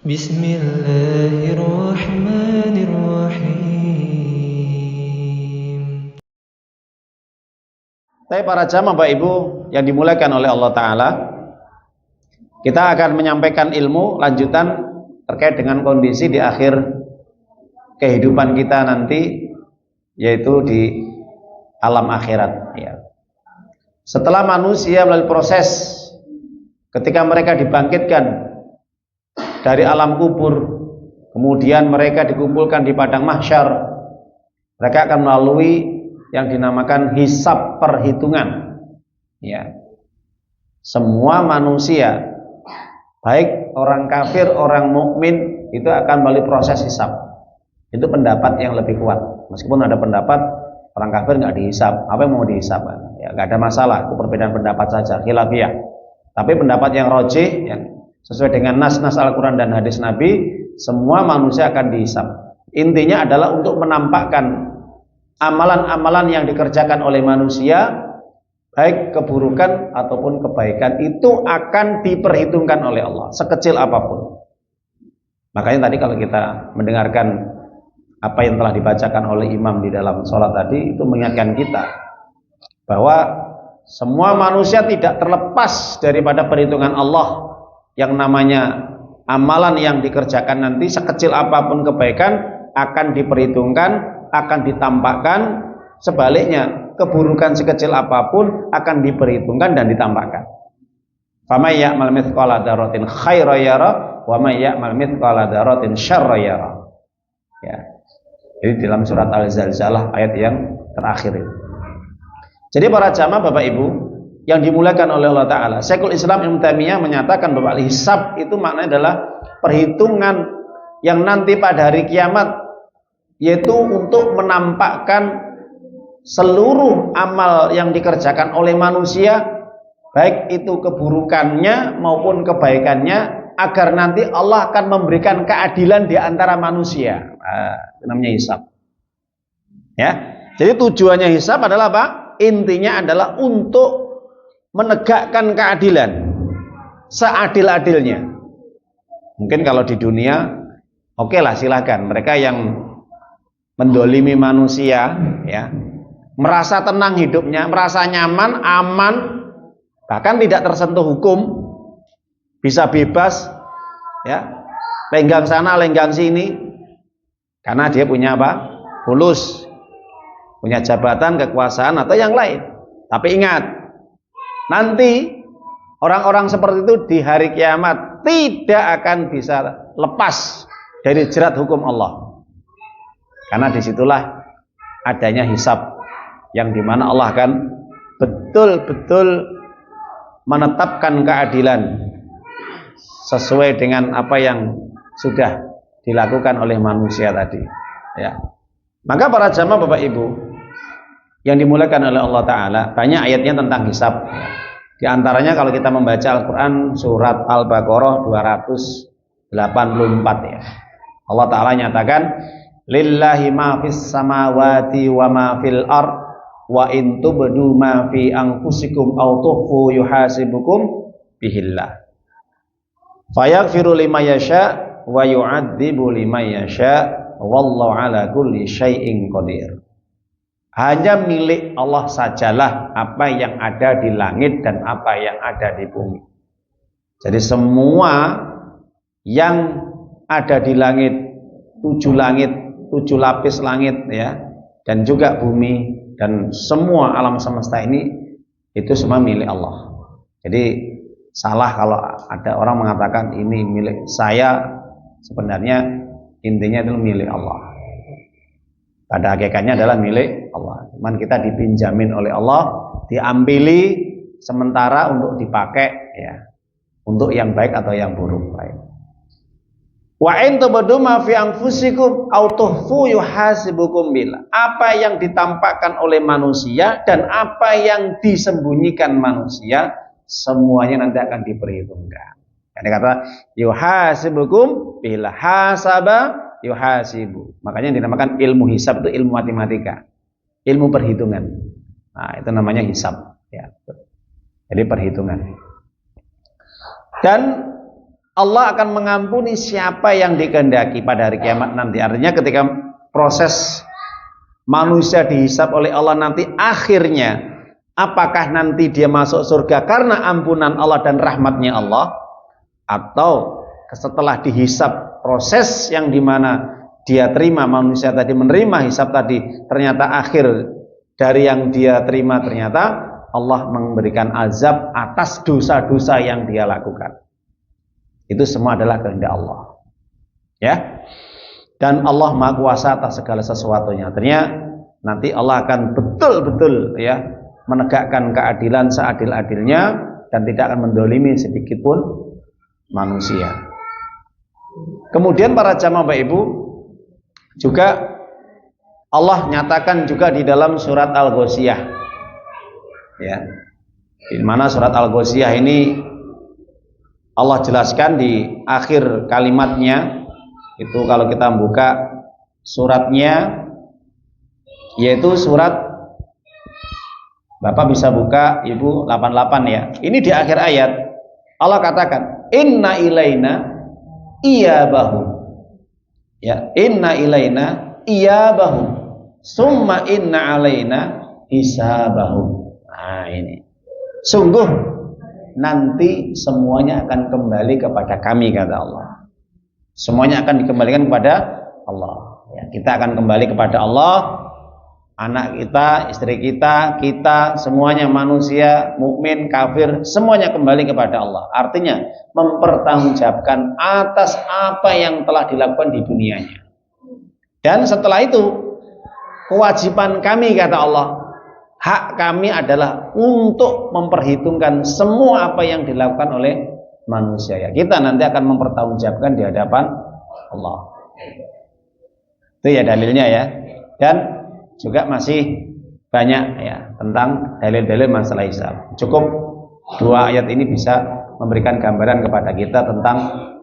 Bismillahirrahmanirrahim. Tapi para jamaah Bapak Ibu yang dimuliakan oleh Allah Ta'ala, kita akan menyampaikan ilmu lanjutan terkait dengan kondisi di akhir kehidupan kita nanti, yaitu di alam akhirat ya. Setelah manusia melalui proses ketika mereka dibangkitkan dari alam kubur, kemudian mereka dikumpulkan di padang mahsyar, mereka akan melalui yang dinamakan hisab perhitungan ya. Semua manusia, baik orang kafir, orang mukmin, itu akan melalui proses hisab. Itu pendapat yang lebih kuat. Meskipun ada pendapat orang kafir nggak dihisab, apa yang mau dihisab? Ya nggak ada masalah, itu perbedaan pendapat saja, khilafiyah. Tapi pendapat yang rajih, yang sesuai dengan nas-nas Al-Quran dan hadis Nabi, semua manusia akan dihisab. Intinya adalah untuk menampakkan amalan-amalan yang dikerjakan oleh manusia, baik keburukan ataupun kebaikan, itu akan diperhitungkan oleh Allah, sekecil apapun. Makanya tadi kalau kita mendengarkan apa yang telah dibacakan oleh imam di dalam sholat tadi, itu mengingatkan kita bahwa semua manusia tidak terlepas daripada perhitungan Allah. Yang namanya amalan yang dikerjakan nanti, sekecil apapun kebaikan, akan diperhitungkan, akan ditampakkan. Sebaliknya, keburukan sekecil apapun akan diperhitungkan dan ditampakkan. Faman ya'mal mithqala dzarratin khairan yara wa man ya'mal mithqala dzarratin syarran yara. Ya. Jadi dalam surat Al-Zalzalah ayat yang terakhir itu. Jadi para jamaah Bapak Ibu yang dimuliakan oleh Allah Ta'ala, Syekhul Islam Ibnu Taimiyah menyatakan bahwa hisab itu maknanya adalah perhitungan yang nanti pada hari kiamat, yaitu untuk menampakkan seluruh amal yang dikerjakan oleh manusia, baik itu keburukannya maupun kebaikannya, agar nanti Allah akan memberikan keadilan di antara manusia. Itu namanya hisab ya. Jadi tujuannya hisab adalah apa? Intinya adalah untuk menegakkan keadilan seadil-adilnya. Mungkin kalau di dunia oke lah, silakan. Mereka yang mendolimi manusia ya, merasa tenang hidupnya, merasa nyaman, aman, bahkan tidak tersentuh hukum, bisa bebas ya, lenggang sana lenggang sini, karena dia punya apa? Fulus, punya jabatan, kekuasaan atau yang lain. Tapi ingat, nanti orang-orang seperti itu di hari kiamat tidak akan bisa lepas dari jerat hukum Allah, karena disitulah adanya hisab, yang dimana Allah akan betul-betul menetapkan keadilan sesuai dengan apa yang sudah dilakukan oleh manusia tadi ya. Maka para jamaah Bapak Ibu yang dimuliakan oleh Allah Ta'ala, banyak ayatnya tentang hisab ya. Di antaranya kalau kita membaca Al-Quran surat Al-Baqarah 284 ya, Allah Ta'ala nyatakan, lillahi ma fis samawati wa ma fil ard wa in tubdu ma fi anfusikum aw tukhfu yuhasibukum bihillah fayaghfiru liman yasha wa yu'adzibu liman yasha wallahu ala kulli syai'in qadir. Hanya milik Allah sajalah apa yang ada di langit dan apa yang ada di bumi. Jadi semua yang ada di langit, 7 lapis langit ya, dan juga bumi dan semua alam semesta ini, itu semua milik Allah. Jadi salah kalau ada orang mengatakan ini milik saya, sebenarnya intinya itu milik Allah. Pada hakikatnya adalah milik Allah. Cuman kita dipinjamin oleh Allah, diambili sementara untuk dipakai ya, untuk yang baik atau yang buruk. Baik. Wa in tubdu ma fi anfusikum aw tukhfu yuhasibukum billah. Apa yang ditampakkan oleh manusia dan apa yang disembunyikan manusia, semuanya nanti akan diperhitungkan. Karena kata yuhasibukum billah, hasaba yuhasibu. Makanya yang dinamakan ilmu hisab itu ilmu matematika, ilmu perhitungan. Nah, itu namanya hisab ya. Jadi perhitungan. Dan Allah akan mengampuni siapa yang dikehendaki pada hari kiamat nanti. Artinya ketika proses manusia dihisab oleh Allah nanti, akhirnya apakah nanti dia masuk surga karena ampunan Allah dan rahmatnya Allah, atau setelah dihisab proses yang dimana dia terima, manusia tadi menerima hisab tadi, ternyata akhir dari yang dia terima ternyata Allah memberikan azab atas dosa-dosa yang dia lakukan. Itu semua adalah kehendak Allah, ya. Dan Allah Maha Kuasa atas segala sesuatunya. Artinya nanti Allah akan betul-betul ya menegakkan keadilan seadil-adilnya dan tidak akan mendolimi sedikit pun manusia. Kemudian para jamaah Bapak Ibu, juga Allah nyatakan juga di dalam surat Al-Ghasyiyah, ya, di mana surat Al-Ghasyiyah ini Allah jelaskan di akhir kalimatnya, itu kalau kita buka suratnya, yaitu surat, Bapak bisa buka Ibu 88 ya. Ini di akhir ayat Allah katakan, inna ilaina iyabahum, ya, inna ilaina iyabahum summa inna alaina hisabahum. Nah ini, sungguh nanti semuanya akan kembali kepada kami, kata Allah. Semuanya akan dikembalikan kepada Allah, ya, kita akan kembali kepada Allah. Anak kita, istri kita, kita semuanya manusia, mukmin, kafir, semuanya kembali kepada Allah. Artinya mempertanggungjawabkan atas apa yang telah dilakukan di dunianya. Dan setelah itu kewajiban kami, kata Allah, hak kami adalah untuk memperhitungkan semua apa yang dilakukan oleh manusia. Ya, kita nanti akan mempertanggungjawabkan di hadapan Allah. Itu ya dalilnya ya. Dan juga masih banyak ya tentang dalil-dalil masalah hisab. Cukup 2 ayat ini bisa memberikan gambaran kepada kita tentang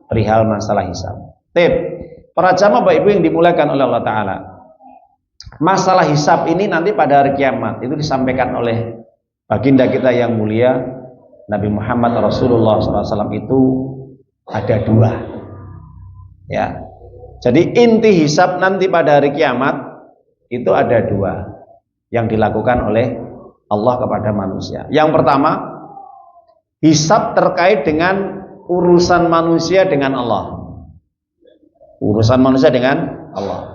perihal masalah hisab. Tip, para jamaah Bapak Ibu yang dimuliakan oleh Allah Ta'ala, masalah hisab ini nanti pada hari kiamat itu disampaikan oleh baginda kita yang mulia Nabi Muhammad Rasulullah SAW. Itu ada 2 ya. Jadi inti hisab nanti pada hari kiamat itu ada 2 yang dilakukan oleh Allah kepada manusia. Yang pertama, hisab terkait dengan urusan manusia dengan Allah. Urusan manusia dengan Allah.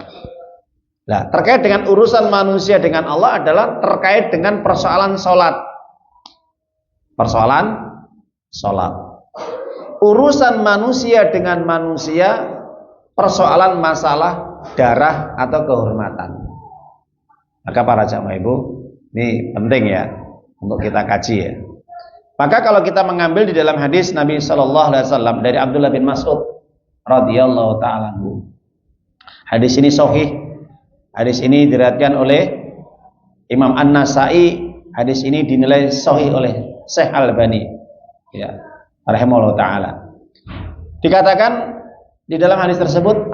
Nah, terkait dengan urusan manusia dengan Allah adalah terkait dengan persoalan sholat. Persoalan sholat. Urusan manusia dengan manusia, persoalan masalah darah atau kehormatan. Maka para jamaah Ibu, ini penting ya untuk kita kaji ya. Maka kalau kita mengambil di dalam hadis Nabi Shallallahu Alaihi Wasallam dari Abdullah bin Mas'ud radhiyallahu taala anhu, hadis ini sahih. Hadis ini diriwayatkan oleh Imam An-Nasai. Hadis ini dinilai sahih oleh Syekh Al-Albani, ya, rahimahullah taala. Dikatakan di dalam hadis tersebut,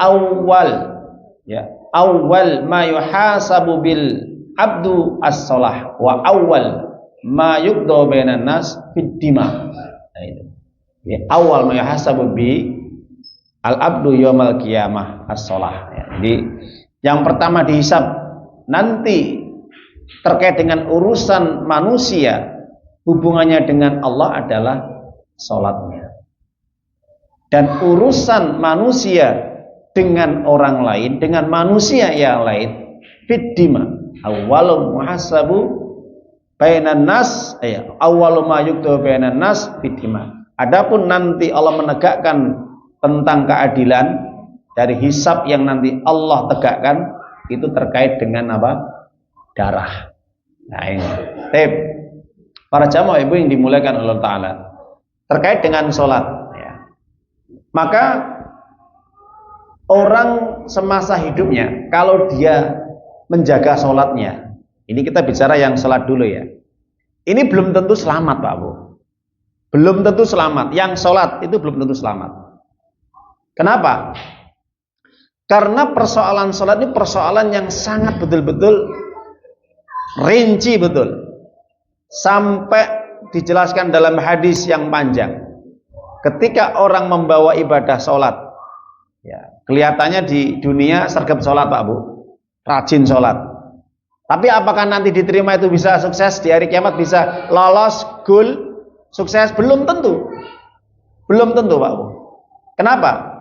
awal ma yuhasabu bil abdu as-salah wa awal ma yuqda bainan nas fid dima. Nah, itu. Ya, awal ma yuhasabu bi al abdu yaumal qiyamah as-salah. Ya, jadi yang pertama dihisab nanti terkait dengan urusan manusia, hubungannya dengan Allah adalah salatnya. Dan urusan manusia dengan orang lain, dengan manusia yang lain, fiddima awwalu muhasabu bainan nas, awwalu ma yuqda bainan nas fiddima. Adapun nanti Allah menegakkan tentang keadilan dari hisab yang nanti Allah tegakkan, itu terkait dengan apa? Darah. Nah ini tip para jamaah Ibu yang dimuliakan Allah Ta'ala, terkait dengan sholat ya. Maka orang semasa hidupnya, kalau dia menjaga sholatnya, ini kita bicara yang sholat dulu ya, ini belum tentu selamat Pak Bu. Belum tentu selamat. Yang sholat itu belum tentu selamat. Kenapa? Karena persoalan sholat ini persoalan yang sangat betul-betul rinci betul, sampai dijelaskan dalam hadis yang panjang. ketika orang membawa ibadah sholat, ya, kelihatannya di dunia sergap sholat Pak Bu, rajin sholat. Tapi apakah nanti diterima itu bisa sukses di hari kiamat, bisa lolos, goal, sukses? Belum tentu. Belum tentu Pak Bu. Kenapa?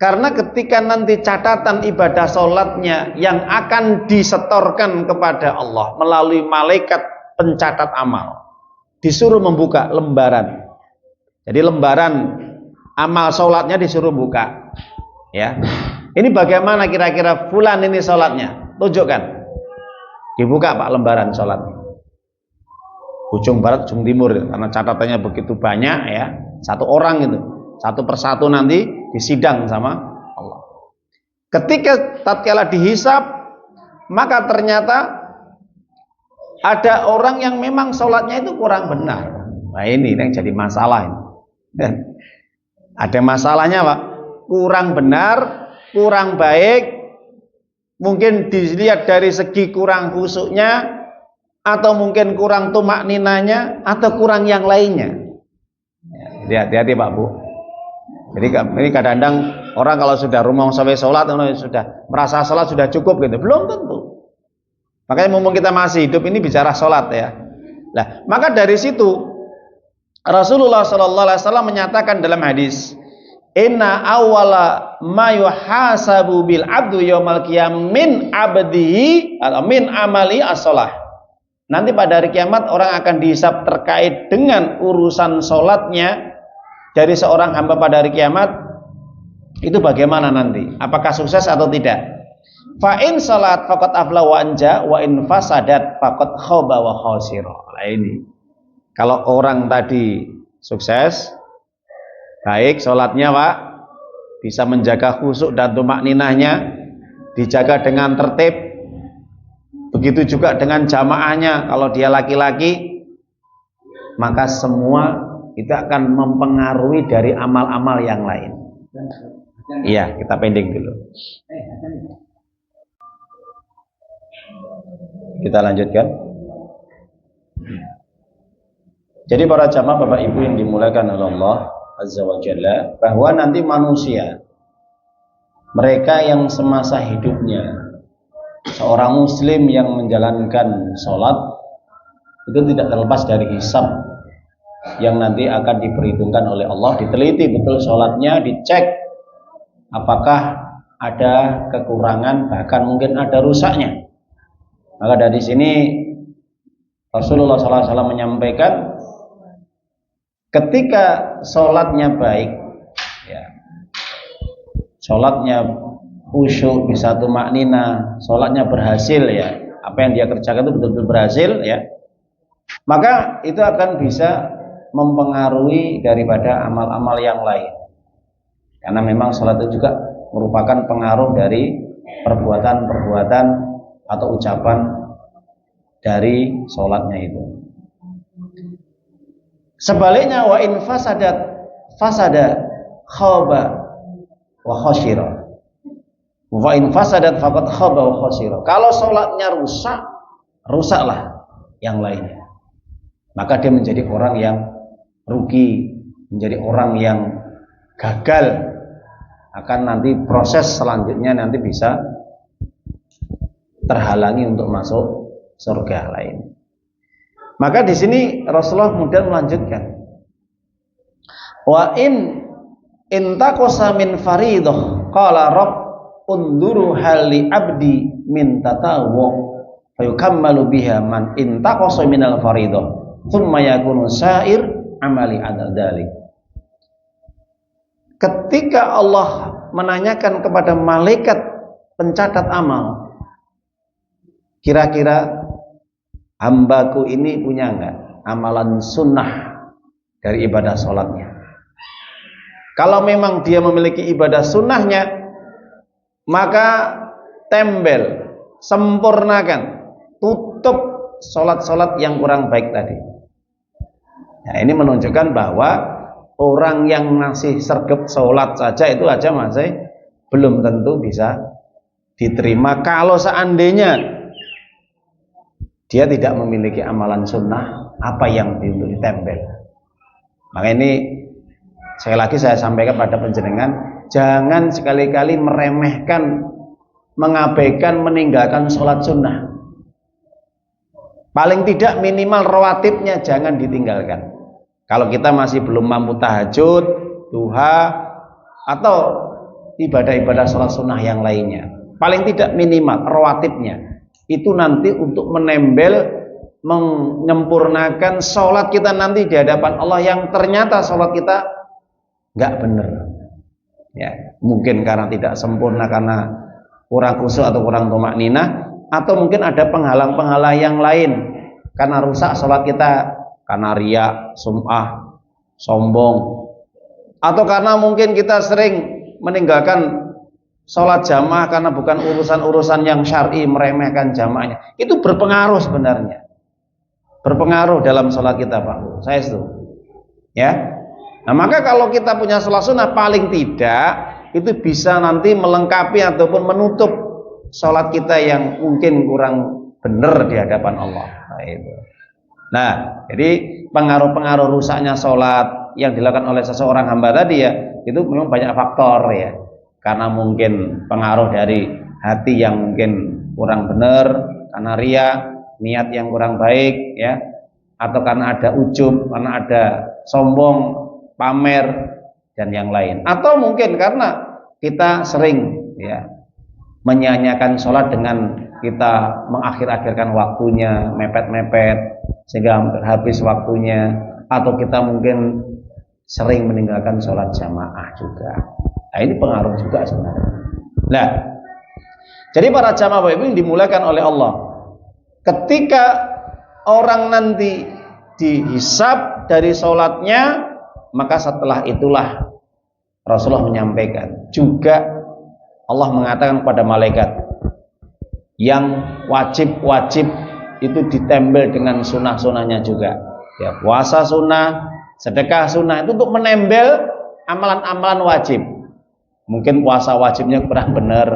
Karena ketika nanti catatan ibadah sholatnya yang akan disetorkan kepada Allah melalui malaikat pencatat amal, disuruh membuka lembaran. Jadi lembaran amal sholatnya disuruh buka. Ya, ini bagaimana kira-kira fulan ini sholatnya? Tunjukkan. Dibuka Pak lembaran sholatnya. Ujung barat, ujung timur, karena catatannya begitu banyak ya. Satu orang itu, satu persatu nanti disidang sama Allah. Ketika tatkala dihisab, maka ternyata ada orang yang memang sholatnya itu kurang benar. Nah ini yang jadi masalah ini. Ada masalahnya Pak, kurang benar, kurang baik. Mungkin dilihat dari segi kurang khusyuknya, atau mungkin kurang tumak ninanya, atau kurang yang lainnya. Hati-hati Pak Bu. Jadi ini kadang-kadang orang kalau sudah rumah sampai sholat, sudah merasa sholat sudah cukup gitu, belum tentu. Makanya mumpung kita masih hidup ini bicara sholat ya. Nah, maka dari situ Rasulullah SAW menyatakan dalam hadis, inna awwala ma yuhasabu bil abdu yaumal qiyam min abdihi atau min amali as-shalah. Nanti pada hari kiamat orang akan dihisab terkait dengan urusan sholatnya dari seorang hamba pada hari kiamat. Itu bagaimana nanti? Apakah sukses atau tidak? Fa in salat faqad afla wa anja, wa in fasadat faqad khaba wa khasira. Nah ini. Kalau orang tadi sukses, baik sholatnya Pak, bisa menjaga khusyuk dan tumak ninahnya, dijaga dengan tertib, begitu juga dengan jamaahnya. Kalau dia laki-laki, maka semua itu akan mempengaruhi dari amal-amal yang lain. Iya, kita pending dulu. Kita lanjutkan. Jadi para jamaah Bapak Ibu yang dimuliakan oleh Allah Azza wa Jalla, bahwa nanti manusia, mereka yang semasa hidupnya seorang muslim yang menjalankan sholat, itu tidak terlepas dari hisab yang nanti akan diperhitungkan oleh Allah. Diteliti betul sholatnya, dicek apakah ada kekurangan, bahkan mungkin ada rusaknya. Maka dari sini Rasulullah SAW menyampaikan, ketika sholatnya baik, ya, sholatnya khusyuk, bisa tumak nina, sholatnya berhasil ya, apa yang dia kerjakan itu betul-betul berhasil ya, maka itu akan bisa mempengaruhi daripada amal-amal yang lain. Karena memang sholat itu juga merupakan pengaruh dari perbuatan-perbuatan atau ucapan dari sholatnya itu. Sebaliknya wa in fasada khaba wa khasira. Wa in fasadat faqad khaba wa khasira. Kalau sholatnya rusak, rusaklah yang lainnya. Maka dia menjadi orang yang rugi, menjadi orang yang gagal. Akan nanti proses selanjutnya nanti bisa terhalangi untuk masuk surga lain. Maka di sini Rasulullah kemudian melanjutkan, wa in intaqasa min faridah qala rabb unduru hali abdi min tatawwu fayukammalu biha man intaqasa minal faridah thumma yakunu sa'ir amali adal dalik. Ketika Allah menanyakan kepada malaikat pencatat amal, kira-kira hambaku ini punya enggak amalan sunnah dari ibadah sholatnya? Kalau memang dia memiliki ibadah sunnahnya, maka tembel, sempurnakan, tutup sholat-sholat yang kurang baik tadi. Nah, ini menunjukkan bahwa orang yang masih sergap sholat saja itu aja masih belum tentu bisa diterima kalau seandainya dia tidak memiliki amalan sunnah apa yang ditempel. Maka ini Sekali lagi saya sampaikan pada panjenengan, jangan sekali-kali meremehkan, mengabaikan, meninggalkan sholat sunnah. Paling tidak minimal rawatibnya jangan ditinggalkan. Kalau kita masih belum mampu tahajud, duha, atau ibadah-ibadah sholat sunnah yang lainnya, paling tidak minimal rawatibnya itu nanti untuk menembel, menyempurnakan sholat kita nanti di hadapan Allah yang ternyata sholat kita nggak benar, ya mungkin karena tidak sempurna, karena kurang khusyuk atau kurang tumakninah, atau mungkin ada penghalang-penghalang yang lain karena rusak sholat kita, karena riya, sum'ah, sombong, atau karena mungkin kita sering meninggalkan sholat jamaah karena bukan urusan-urusan yang syar'i, meremehkan jamaahnya. Itu berpengaruh sebenarnya, berpengaruh dalam sholat kita, Pak. Saya setuju, ya. Nah, maka kalau kita punya sholat sunnah, paling tidak itu bisa nanti melengkapi ataupun menutup sholat kita yang mungkin kurang benar di hadapan Allah. Nah, jadi pengaruh-pengaruh rusaknya sholat yang dilakukan oleh seseorang hamba tadi ya, itu memang banyak faktor ya. Karena mungkin pengaruh dari hati yang mungkin kurang benar, karena ria, niat yang kurang baik ya, atau karena ada ujub, karena ada sombong, pamer dan yang lain, atau mungkin karena kita sering ya menyanyiakan sholat dengan kita mengakhir-akhirkan waktunya, mepet-mepet sehingga habis waktunya, atau kita mungkin sering meninggalkan sholat jamaah juga. Nah, ini pengaruh juga sebenarnya. Nah, jadi para jamaah Bapak Ibu yang dimuliakan oleh Allah, ketika orang nanti dihisab dari sholatnya, maka setelah itulah Rasulullah menyampaikan juga, Allah mengatakan kepada malaikat yang wajib-wajib itu ditempel dengan sunnah-sunnahnya juga ya, puasa sunnah, sedekah sunnah, itu untuk menempel amalan-amalan wajib. Mungkin puasa wajibnya kurang benar,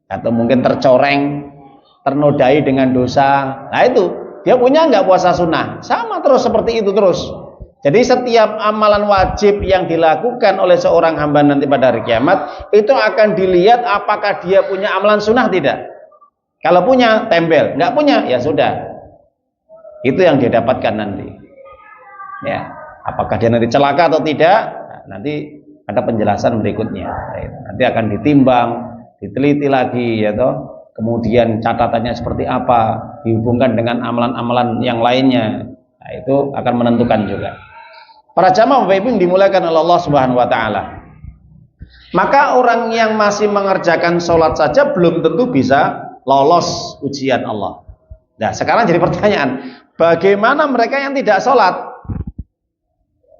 atau mungkin tercoreng, ternodai dengan dosa. Nah itu dia punya nggak puasa sunnah, sama terus seperti itu terus. Jadi setiap amalan wajib yang dilakukan oleh seorang hamba nanti pada hari kiamat, itu akan dilihat apakah dia punya amalan sunnah tidak. Kalau punya, tempel. Nggak punya, ya sudah. Itu yang dia dapatkan nanti. Ya, apakah dia nanti celaka atau tidak? Nah, nanti ada penjelasan berikutnya. Nanti akan ditimbang, diteliti lagi, ya toh. Kemudian catatannya seperti apa, dihubungkan dengan amalan-amalan yang lainnya. Nah, itu akan menentukan juga. Para jamaah Bapak Ibu yang dimuliakan oleh Allah Subhanahu wa taala. Maka orang yang masih mengerjakan sholat saja belum tentu bisa lolos ujian Allah. Nah, sekarang jadi pertanyaan, bagaimana mereka yang tidak sholat?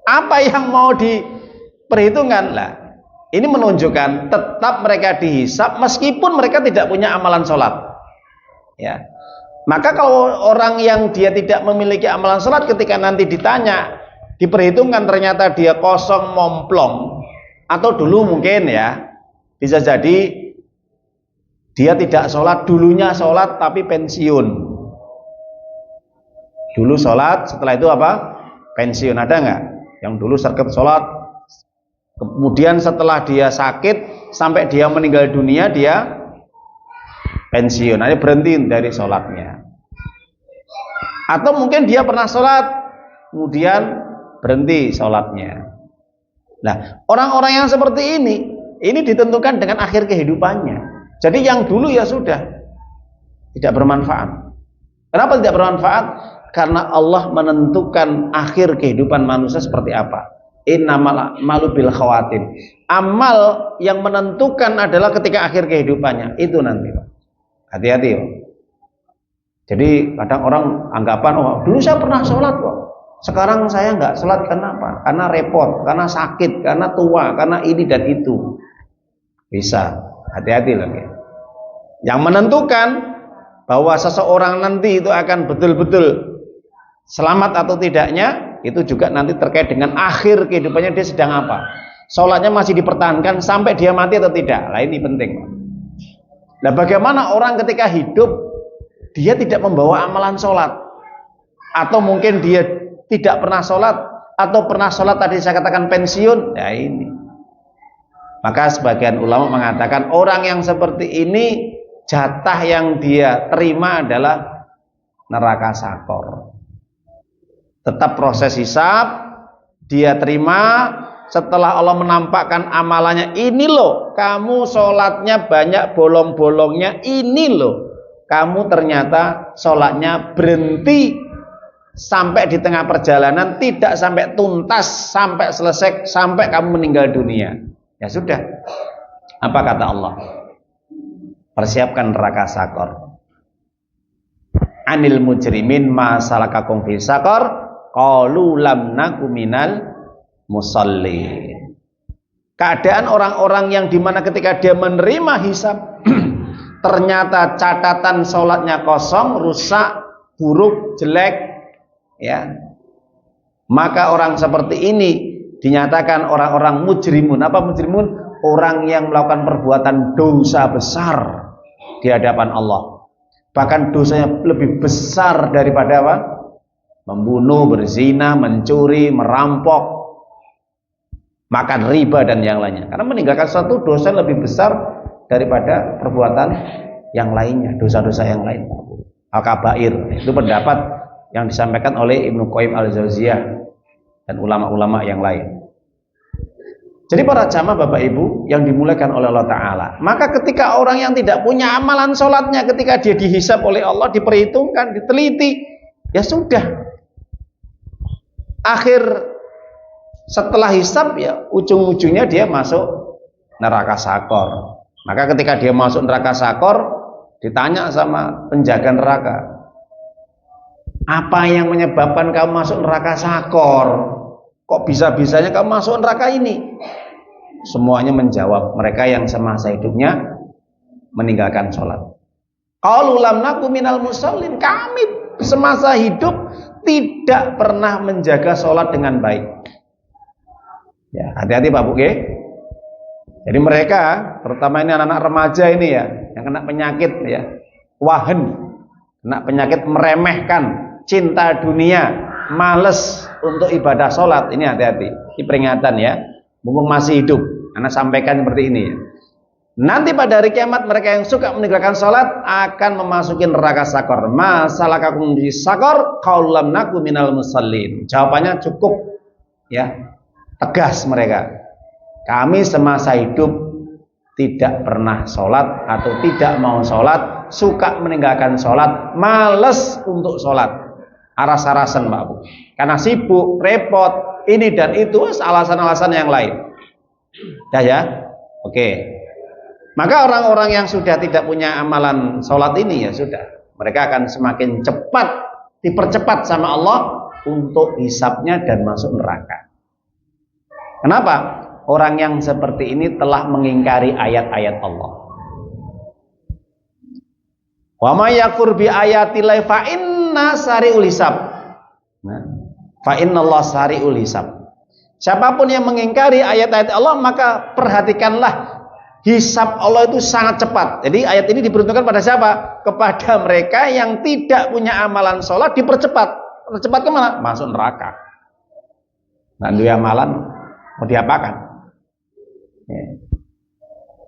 Apa yang mau diperhitungkan? Lah, ini menunjukkan tetap mereka dihisab meskipun mereka tidak punya amalan sholat. Ya. Maka kalau orang yang dia tidak memiliki amalan sholat, ketika nanti ditanya, diperhitungkan ternyata dia kosong momplong, atau dulu mungkin ya bisa jadi dia tidak sholat, dulunya sholat tapi pensiun. Dulu sholat, setelah itu apa? Pensiun. Ada nggak yang dulu sergap sholat, kemudian setelah dia sakit sampai dia meninggal dunia dia pensiun, nanti berhenti dari sholatnya. Atau mungkin dia pernah sholat kemudian berhenti sholatnya. Nah, orang-orang yang seperti ini ditentukan dengan akhir kehidupannya. Jadi yang dulu ya sudah tidak bermanfaat. Kenapa tidak bermanfaat? Karena Allah menentukan akhir kehidupan manusia seperti apa. Innamal malu bil khawatim. Amal yang menentukan adalah ketika akhir kehidupannya. Itu nanti, Pak. Hati-hati, Pak. Jadi kadang orang anggapan, oh dulu saya pernah sholat kok, sekarang saya nggak sholat. Karena apa? Karena repot, karena sakit, karena tua, karena ini dan itu. Bisa, hati-hati lagi. Yang menentukan bahwa seseorang nanti itu akan betul-betul selamat atau tidaknya, itu juga nanti terkait dengan akhir kehidupannya, dia sedang apa. Sholatnya masih dipertahankan sampai dia mati atau tidak. Nah, ini penting. Nah, bagaimana orang ketika hidup dia tidak membawa amalan sholat, atau mungkin dia tidak pernah sholat atau pernah sholat tadi saya katakan pensiun, ya ini. Maka sebagian ulama mengatakan orang yang seperti ini jatah yang dia terima adalah neraka sakor. Tetap proses hisab dia terima. Setelah Allah menampakkan amalannya, ini loh kamu sholatnya banyak bolong-bolongnya, ini loh kamu ternyata sholatnya berhenti sampai di tengah perjalanan, tidak sampai tuntas, sampai selesai, sampai kamu meninggal dunia. Ya sudah, apa kata Allah? Persiapkan neraka sakor. Anil mujrimin ma salakakum fi sakor qalu lam naku minal musalli. Keadaan orang-orang yang dimana ketika dia menerima hisab ternyata catatan sholatnya kosong, rusak, buruk, jelek, ya, maka orang seperti ini dinyatakan orang-orang mujrimun. Apa mujrimun? Orang yang melakukan perbuatan dosa besar di hadapan Allah, bahkan dosanya lebih besar daripada apa? Membunuh, berzina, mencuri, merampok, makan riba dan yang lainnya. Karena meninggalkan suatu dosa lebih besar daripada perbuatan yang lainnya, dosa-dosa yang lain. Al-kabair itu pendapat yang disampaikan oleh Ibnu Qayyim al-Jauziyah dan ulama-ulama yang lain. Jadi para jamaah Bapak Ibu yang dimuliakan oleh Allah Ta'ala, maka ketika orang yang tidak punya amalan sholatnya, ketika dia dihisab oleh Allah, diperhitungkan, diteliti, ya sudah, akhir setelah hisab ya ujung-ujungnya dia masuk neraka sakor. Maka ketika dia masuk neraka sakor, ditanya sama penjaga neraka, apa yang menyebabkan kamu masuk neraka sakor? Kok bisa-bisanya kamu masuk neraka ini? Semuanya menjawab, mereka yang semasa hidupnya meninggalkan sholat. Qalu lam naku minal musallin, kami semasa hidup tidak pernah menjaga sholat dengan baik. Ya, hati-hati Pak Bu. Jadi mereka, terutama ini anak-anak remaja ini ya, yang kena penyakit ya, wahen, kena penyakit meremehkan, cinta dunia, males untuk ibadah sholat. Ini hati-hati, ini peringatan ya, mumpung masih hidup. Anak sampaikan seperti ini ya. Nanti pada hari kiamat mereka yang suka meninggalkan sholat akan memasuki neraka sakor. Masalakakum di sakor, qaulam naku minal musallin. Jawabannya cukup ya, tegas mereka. Kami semasa hidup tidak pernah sholat atau tidak mau sholat, suka meninggalkan sholat, males untuk sholat, aras-arasan Pak Bu, karena sibuk, repot, ini dan itu, alasan-alasan yang lain. Dah ya, oke. Maka orang-orang yang sudah tidak punya amalan sholat ini ya sudah, mereka akan semakin cepat dipercepat sama Allah untuk hisabnya dan masuk neraka. Kenapa? Orang yang seperti ini telah mengingkari ayat-ayat Allah. Wa may yakfur bi ayatillahi fa inna sari'ul hisab. Fa innallaha sari'ul hisab. Siapapun yang mengingkari ayat-ayat Allah, maka perhatikanlah, hisab Allah itu sangat cepat. Jadi ayat ini diperuntukkan pada siapa? Kepada mereka yang tidak punya amalan sholat, dipercepat. Percepat kemana? Masuk neraka. Nanti amalan mau diapakan? Ya.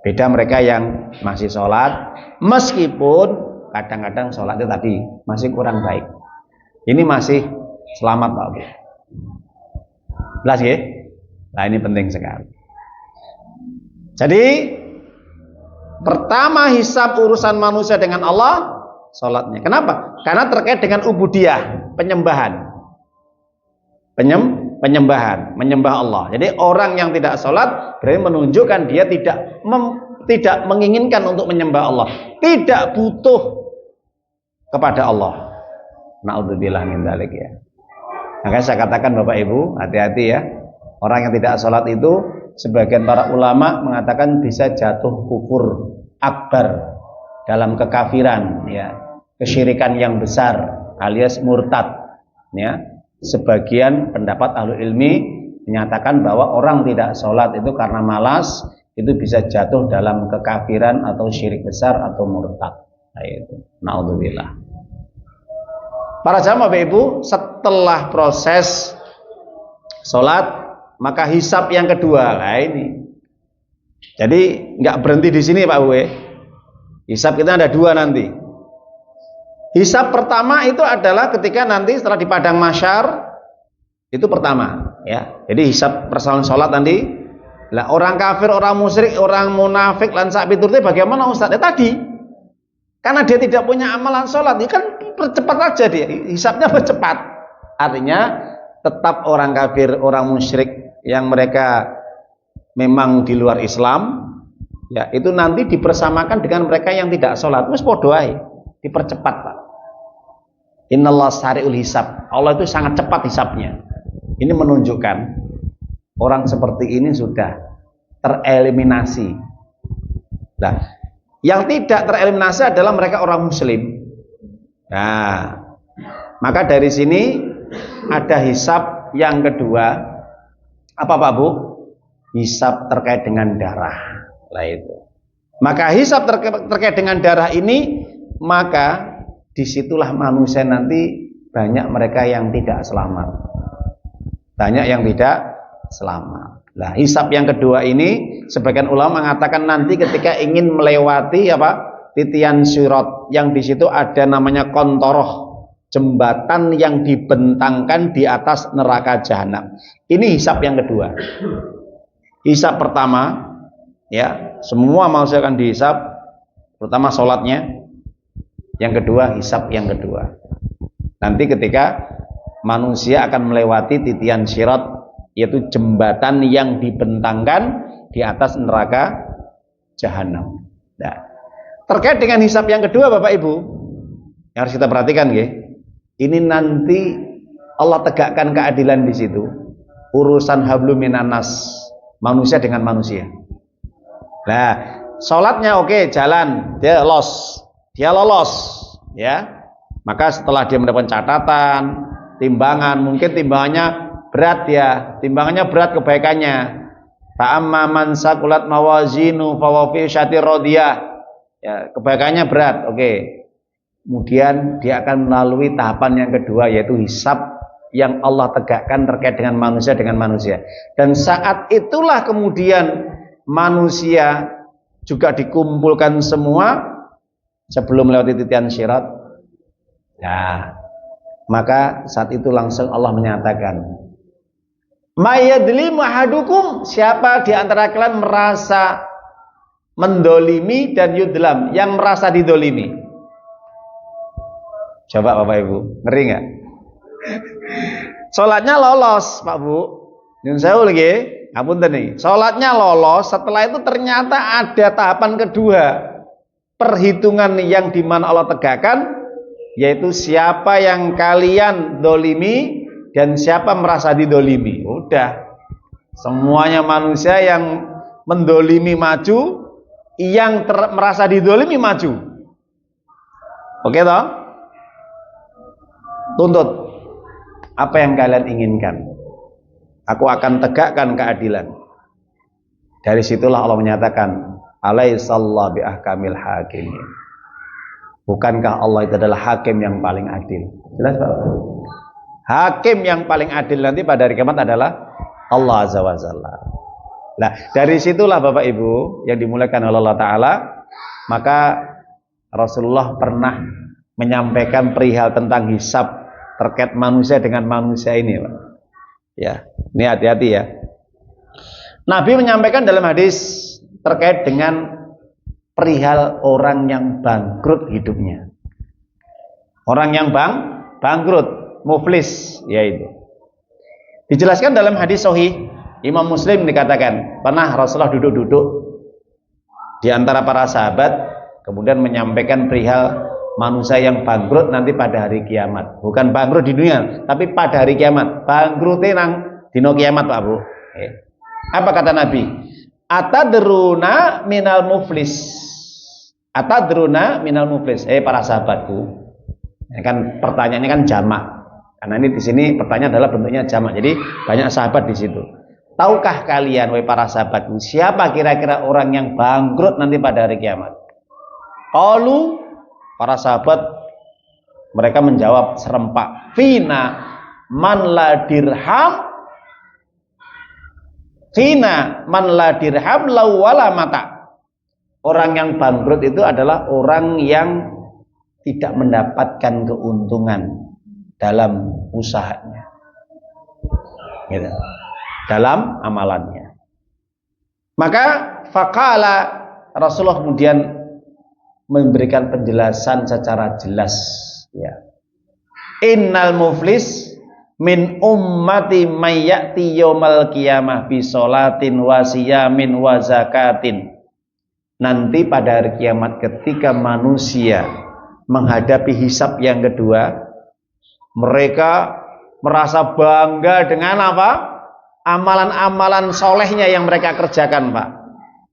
Beda mereka yang masih sholat, meskipun kadang-kadang sholatnya tadi masih kurang baik. Ini masih selamat Pak Bu. Jelas ya? Nah ini penting sekali. Jadi pertama hisab urusan manusia dengan Allah, sholatnya. Kenapa? Karena terkait dengan ubudiyah, penyembahan. Penyembahan, menyembah Allah. Jadi orang yang tidak sholat berarti menunjukkan dia tidak menginginkan untuk menyembah Allah, tidak butuh kepada Allah. Na'udzubillah min dzalik ya. Makanya saya katakan Bapak Ibu, hati-hati ya. Orang yang tidak sholat itu, sebagian para ulama mengatakan bisa jatuh kufur akbar, dalam kekafiran ya, kesyirikan yang besar alias murtad ya. Sebagian pendapat ahli ilmi menyatakan bahwa orang tidak sholat itu karena malas, itu bisa jatuh dalam kekafiran atau syirik besar atau murtad. Nah, itu naudzubillah. Para jamaah Bapak Ibu, setelah proses sholat, maka hisab yang kedua. Nah ini. Jadi nggak berhenti di sini Pak Uwe. Hisab kita ada dua nanti. Hisab pertama itu adalah ketika nanti setelah di padang mahsyar, itu pertama ya. Jadi hisab persoalan sholat nanti. Lah orang kafir, orang musyrik, orang munafik lan sak piturute bagaimana Ustaz? Ya tadi. Karena dia tidak punya amalan sholat, ya kan percepat aja dia. Hisabnya percepat. Artinya tetap orang kafir, orang musyrik yang mereka memang di luar Islam, ya itu nanti dipersamakan dengan mereka yang tidak sholat. Wis podo ae, dipercepat Pak. Innallaha sari'ul hisab. Allah itu sangat cepat hisabnya. Ini menunjukkan orang seperti ini sudah tereliminasi. Nah, yang tidak tereliminasi adalah mereka orang muslim. Nah, maka dari sini ada hisab yang kedua. Apa Pak Bu? Hisab terkait dengan darah. Lah itu. Maka hisab terkait dengan darah ini, maka disitulah manusia nanti banyak mereka yang tidak selamat. Banyak yang tidak selamat. Nah, hisab yang kedua ini sebagian ulama mengatakan nanti ketika ingin melewati titian sirat, yang di situ ada namanya kontoroh, jembatan yang dibentangkan di atas neraka jahanam. Ini hisab yang kedua. Hisab pertama, ya semua manusia akan dihisab, pertama sholatnya. Yang kedua hisab yang kedua. Nanti ketika manusia akan melewati titian sirat, yaitu jembatan yang dibentangkan di atas neraka jahanam. Nah, terkait dengan hisab yang kedua Bapak Ibu, yang harus kita perhatikan ini nanti Allah tegakkan keadilan di situ. Urusan hablum minan nas, manusia dengan manusia. Nah, sholatnya oke, jalan, dia lolos, ya. Maka setelah dia mendapatkan catatan, timbangan, mungkin timbangannya berat ya, timbangannya berat kebaikannya. Fa'amma man saqulat mawazinu fahuwa fi syatir radiyah. Ya, kebaikannya berat, oke. Kemudian dia akan melalui tahapan yang kedua, yaitu hisab yang Allah tegakkan terkait dengan manusia. Dan saat itulah kemudian manusia juga dikumpulkan semua sebelum melewati titian syirat. Nah, maka saat itu langsung Allah menyatakan, mayadlimu ahadukum, siapa di antara kalian merasa mendolimi dan yudlam, yang merasa didolimi. Coba Bapak Ibu, ngeri nggak? Sholatnya lolos Pak Bu, nyun sewu lagi, ngapunten nih. Sholatnya lolos, setelah itu ternyata ada tahapan kedua, perhitungan yang dimana Allah tegakkan, yaitu siapa yang kalian dolimi dan siapa merasa didolimi. Udah, semuanya manusia yang mendolimi maju, yang merasa didolimi maju. Oke toh? Tuntut apa yang kalian inginkan, aku akan tegakkan keadilan. Dari situlah Allah menyatakan, alaihissallahu biahkamil hakimin. Bukankah Allah itu adalah hakim yang paling adil? Jelas Pak? Hakim yang paling adil nanti pada hari kiamat adalah Allah Azza wa Jalla. Nah, dari situlah Bapak Ibu yang dimuliakan oleh Allah Ta'ala, maka Rasulullah pernah menyampaikan perihal tentang hisab terkait manusia dengan manusia ini, Pak. Ya, ini hati-hati ya. Nabi menyampaikan dalam hadis terkait dengan perihal orang yang bangkrut hidupnya. Orang yang bangkrut, muflis, yaitu. Dijelaskan dalam hadis sahih Imam Muslim, dikatakan pernah Rasulullah duduk-duduk di antara para sahabat, kemudian menyampaikan perihal manusia yang bangkrut nanti pada hari kiamat. Bukan bangkrut di dunia, tapi pada hari kiamat. Bangkrutnya nang dino kiamat Pak Bu. Apa kata Nabi? Atadruna minal muflis. Atadruna minal muflis. Para sahabatku. Ya kan pertanyaannya kan jamak. Karena ini di sini pertanyaan adalah bentuknya jamak. Jadi banyak sahabat di situ. Tahukah kalian wahai para sahabatku, siapa kira-kira orang yang bangkrut nanti pada hari kiamat? Qalu, para sahabat mereka menjawab serempak, fina man la dirham Fina man la dirham lau wala mata. Orang yang bangkrut itu adalah orang yang tidak mendapatkan keuntungan dalam usahanya, gitu, dalam amalannya. Maka faqala, Rasulullah kemudian memberikan penjelasan secara jelas, ya. Innal muflis min ummati mayyati yaumal qiyamah bi sholatin wa siyamin wa zakatin. Nanti pada hari kiamat ketika manusia menghadapi hisab yang kedua, mereka merasa bangga dengan apa? Amalan-amalan solehnya yang mereka kerjakan, Pak.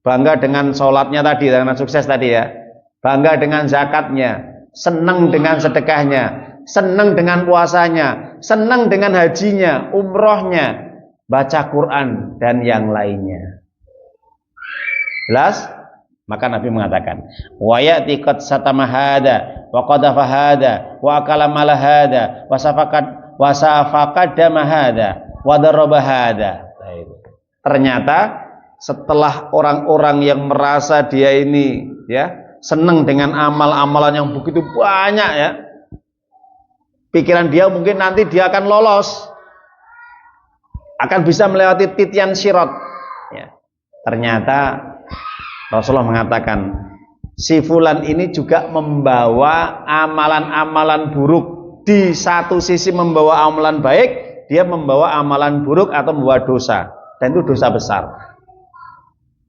Bangga dengan sholatnya tadi, dengan sukses tadi ya. Bangga dengan zakatnya, senang dengan sedekahnya, senang dengan puasanya, senang dengan hajinya, umrohnya, baca Quran dan yang lainnya. Jelas? Maka Nabi mengatakan, wa ya'ti qad satama hada wa qadafa hada wa akala mala hada wa safaqad dama hada wa daraba hada. Ternyata setelah orang-orang yang merasa dia ini ya senang dengan amal-amalan yang begitu banyak ya, pikiran dia mungkin nanti dia akan lolos, akan bisa melewati titian sirat ya. Ternyata Rasulullah mengatakan si fulan ini juga membawa amalan-amalan buruk. Di satu sisi membawa amalan baik, dia membawa amalan buruk atau membawa dosa, dan itu dosa besar.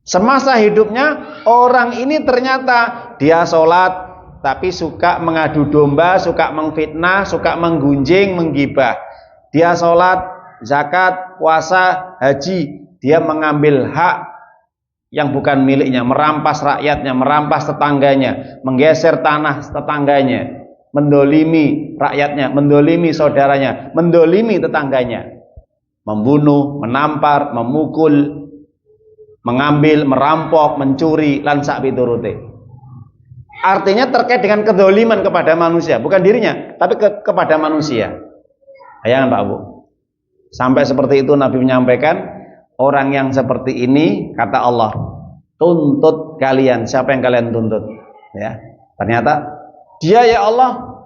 Semasa hidupnya orang ini ternyata dia sholat tapi suka mengadu domba, suka mengfitnah, suka menggunjing, menggibah. Dia sholat, zakat, puasa, haji, dia mengambil hak yang bukan miliknya, merampas rakyatnya, merampas tetangganya, menggeser tanah tetangganya, mendolimi rakyatnya, mendolimi saudaranya, mendolimi tetangganya, membunuh, menampar, memukul, mengambil, merampok, mencuri, lansak piturute. Artinya terkait dengan kedoliman kepada manusia, bukan dirinya, tapi kepada manusia. Jangan Pak Bu. Sampai seperti itu Nabi menyampaikan, orang yang seperti ini, kata Allah, tuntut kalian. Siapa yang kalian tuntut? Ya, ternyata dia ya Allah.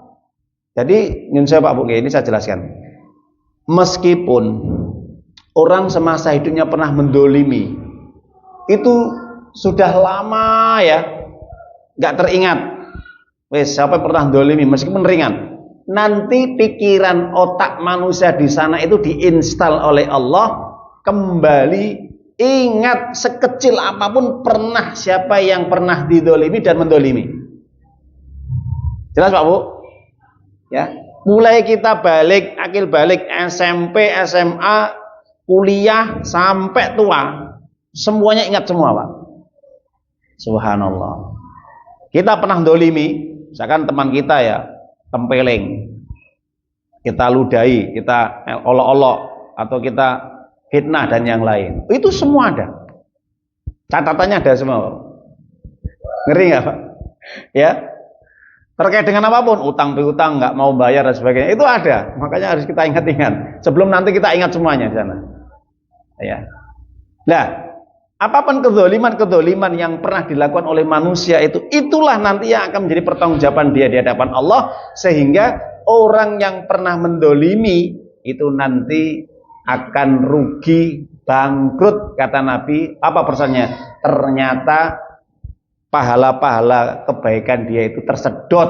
Jadi, nyun saya Pak Bu, ini saya jelaskan. Meskipun orang semasa hidupnya pernah mendolimi, itu sudah lama ya, nggak teringat. Wes, siapa yang pernah mendolimi, meskipun ringan, nanti pikiran otak manusia di sana itu diinstal oleh Allah. Kembali ingat sekecil apapun pernah siapa yang pernah didolimi dan mendolimi. Jelas Pak Bu? Ya, mulai kita balik, akil balik, SMP, SMA, kuliah sampai tua, semuanya ingat semua Pak. Subhanallah. Kita pernah dolimi, misalkan teman kita ya tempeleng, kita ludahi, kita olok-olok, atau kita fitnah dan yang lain, itu semua ada, catatannya ada semua. Ngeri nggak Pak? Ya, terkait dengan apapun, utang piutang, nggak mau bayar dan sebagainya, itu ada. Makanya harus kita ingat-ingat sebelum nanti kita ingat semuanya di sana. Ya, nah, apapun kedoliman yang pernah dilakukan oleh manusia itu, itulah nanti yang akan menjadi pertanggungjawaban dia di hadapan Allah, sehingga orang yang pernah mendolimi itu nanti akan rugi, bangkrut, kata Nabi. Apa persannya? Ternyata pahala-pahala kebaikan dia itu tersedot,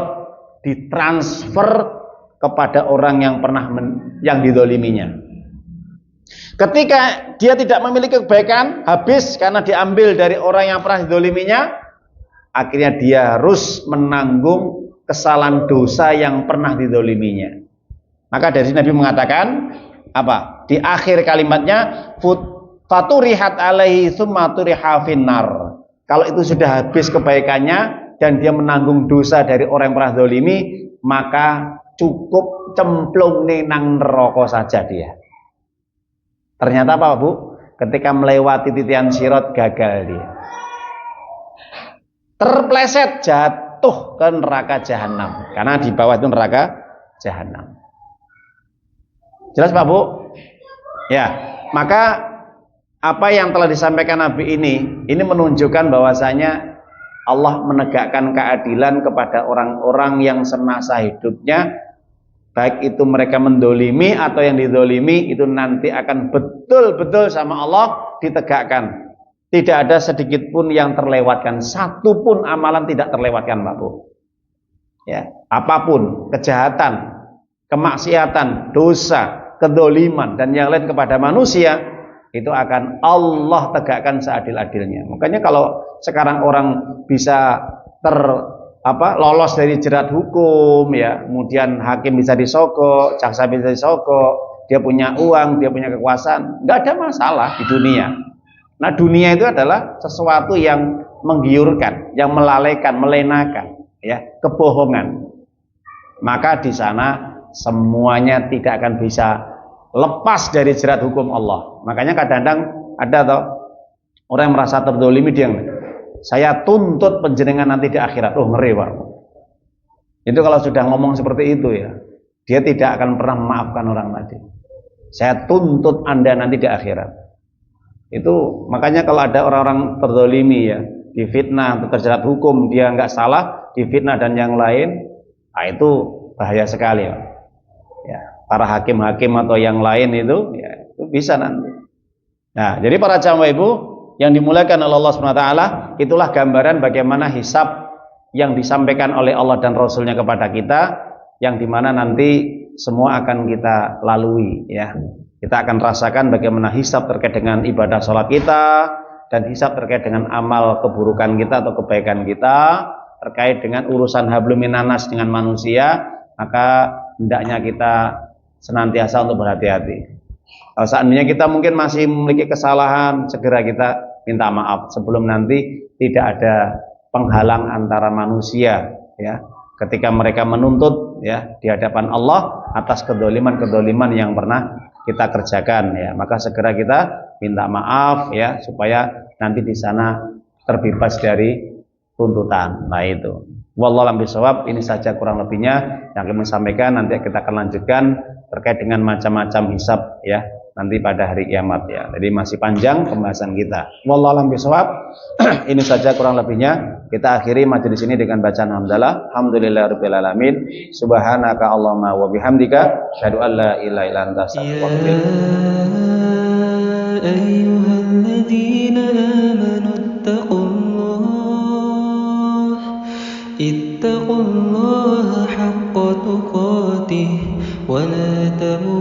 ditransfer kepada orang yang pernah yang didoliminya. Ketika dia tidak memiliki kebaikan, habis karena diambil dari orang yang pernah didoliminya, akhirnya dia harus menanggung kesalahan dosa yang pernah didoliminya. Maka dari sini Nabi mengatakan apa? Di akhir kalimatnya, faturihat alaihi tsumma turiha finnar. Kalau itu sudah habis kebaikannya dan dia menanggung dosa dari orang yang pernah dolimi, maka cukup cemplung nang neraka saja dia. Ternyata apa Bu? Ketika melewati titian sirat gagal dia. Terpleset, jatuh ke neraka jahanam. Karena di bawah itu neraka jahanam. Jelas Pak Bu? Ya, maka apa yang telah disampaikan Nabi ini menunjukkan bahwasanya Allah menegakkan keadilan kepada orang-orang yang semasa hidupnya, baik itu mereka mendolimi atau yang didolimi, itu nanti akan betul-betul sama Allah ditegakkan. Tidak ada sedikit pun yang terlewatkan, satu pun amalan tidak terlewatkan, Pak Bu. Ya, apapun kejahatan, kemaksiatan, dosa, kedoliman dan yang lain kepada manusia, itu akan Allah tegakkan seadil-adilnya. Makanya kalau sekarang orang bisa lolos dari jerat hukum, ya, kemudian hakim bisa disogok, jaksa bisa disogok, dia punya uang, dia punya kekuasaan, nggak ada masalah di dunia. Nah, dunia itu adalah sesuatu yang menggiurkan, yang melalaikan, melenakan, ya, kebohongan. Maka di sana semuanya tidak akan bisa lepas dari jerat hukum Allah. Makanya kadang-kadang ada toh orang yang merasa terdolimi, dia, saya tuntut penjenengan nanti di akhirat. Oh, ngeri, Pak. Itu kalau sudah ngomong seperti itu, ya, dia tidak akan pernah memaafkan orang tadi. Saya tuntut Anda nanti di akhirat. Itu makanya kalau ada orang-orang terdolimi, ya, difitnah atau terjerat hukum, dia nggak salah, difitnah dan yang lain, nah itu bahaya sekali, Pak. Ya, para hakim-hakim atau yang lain itu, ya, itu bisa nanti. Nah, jadi para jamaah ibu yang dimuliakan oleh Allah SWT, itulah gambaran bagaimana hisab yang disampaikan oleh Allah dan Rasulnya kepada kita, yang dimana nanti semua akan kita lalui, ya. Kita akan rasakan bagaimana hisab terkait dengan ibadah sholat kita, dan hisab terkait dengan amal keburukan kita atau kebaikan kita, terkait dengan urusan hablum minanas dengan manusia. Maka hendaknya kita senantiasa untuk berhati-hati. Kalau seandainya kita mungkin masih memiliki kesalahan, segera kita minta maaf sebelum nanti tidak ada penghalang antara manusia, ya, ketika mereka menuntut, ya, di hadapan Allah atas kedoliman-kedoliman yang pernah kita kerjakan, ya. Maka segera kita minta maaf, ya, supaya nanti di sana terbebas dari tuntutan. Nah, itu. Wallahu a'lam bishawab. Ini saja kurang lebihnya yang kami sampaikan. Nanti kita akan lanjutkan terkait dengan macam-macam hisab, ya, nanti pada hari kiamat, ya. Jadi masih panjang pembahasan kita. Wallahu a'lam bishawab. Ini saja kurang lebihnya. Kita akhiri majelis ini dengan bacaan hamdalah. Alhamdulillahirabbil alamin. Subhanaka Allahumma wa bihamdika asyhadu an la ilaha illa anta astaghfiruka wa atubu ilaik. Ayyuhalladzina amanu ittaqullaha haqqa tuqatih wa la tamutunna